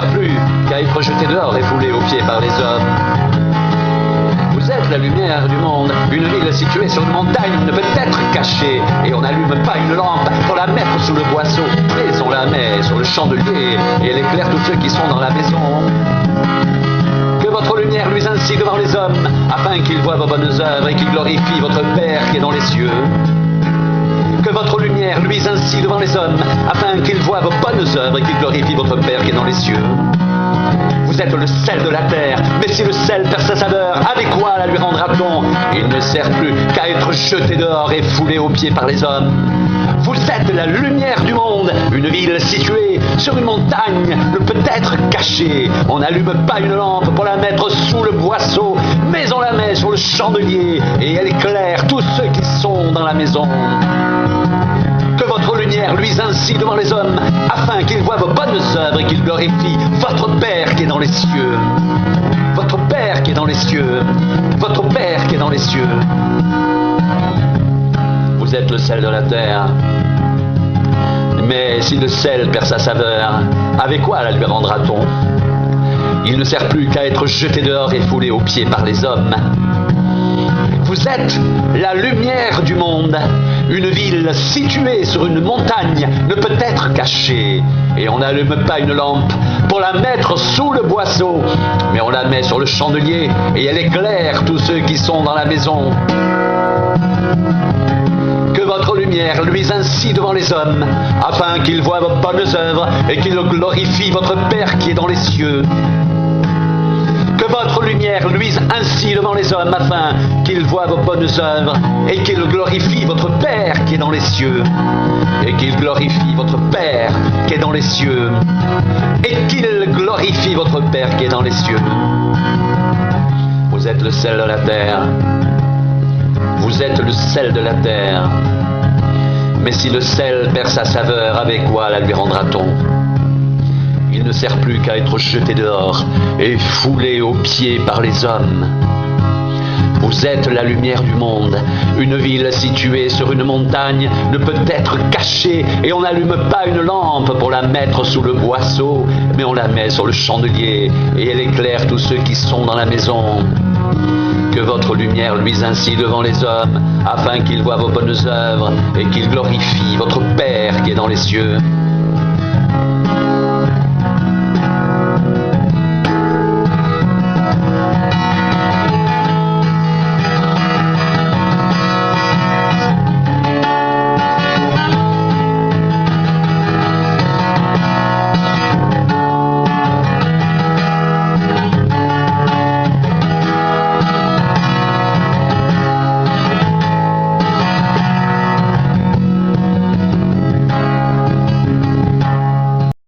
sert plus qu'à être jeté dehors et foulé aux pieds par les hommes. Vous êtes la lumière du monde, une ville située sur une montagne ne peut être cachée, et on n'allume pas une lampe pour la mettre sous le boisseau, mais on la met sur le chandelier, et elle éclaire tous ceux qui sont dans la maison. Que votre lumière luise ainsi devant les hommes, afin qu'ils voient vos bonnes œuvres et qu'ils glorifient votre Père qui est dans les cieux. Que votre lumière luise ainsi devant les hommes, afin qu'ils voient vos bonnes œuvres et qu'ils glorifient votre Père qui est dans les cieux. Vous êtes le sel de la terre, mais si le sel perd sa saveur, avec quoi la lui rendra-t-on? Il ne sert plus qu'à être jeté dehors et foulé aux pieds par les hommes. Vous êtes la lumière du monde, une ville située sur une montagne ne peut être cachée. On n'allume pas une lampe pour la mettre sous le boisseau, mais on la met sur le chandelier et elle éclaire tous ceux qui sont dans la maison. Que votre lumière luise ainsi devant les hommes, afin qu'ils voient vos bonnes œuvres et qu'ils glorifient votre Père qui est dans les cieux. Votre Père qui est dans les cieux. Votre Père qui est dans les cieux. Vous êtes le sel de la terre. Mais si le sel perd sa saveur, avec quoi la lui rendra-t-on? Il ne sert plus qu'à être jeté dehors et foulé aux pieds par les hommes. Vous êtes la lumière du monde. Une ville située sur une montagne ne peut être cachée. Et on n'allume pas une lampe pour la mettre sous le boisseau, mais on la met sur le chandelier et elle éclaire tous ceux qui sont dans la maison. Que votre lumière luise ainsi devant les hommes, afin qu'ils voient vos bonnes œuvres et qu'ils glorifient votre Père qui est dans les cieux. Que votre lumière luise ainsi devant les hommes, afin qu'ils voient vos bonnes œuvres et qu'ils glorifient votre Père qui est dans les cieux. Et qu'ils glorifient votre Père qui est dans les cieux. Et qu'ils glorifient votre Père qui est dans les cieux. Vous êtes le sel de la terre. Vous êtes le sel de la terre. Mais si le sel perd sa saveur, avec quoi la lui rendra-t-on? Il ne sert plus qu'à être jeté dehors et foulé aux pieds par les hommes. Vous êtes la lumière du monde. Une ville située sur une montagne ne peut être cachée et on n'allume pas une lampe pour la mettre sous le boisseau, mais on la met sur le chandelier et elle éclaire tous ceux qui sont dans la maison. Que votre lumière luise ainsi devant les hommes, afin qu'ils voient vos bonnes œuvres et qu'ils glorifient votre Père qui est dans les cieux.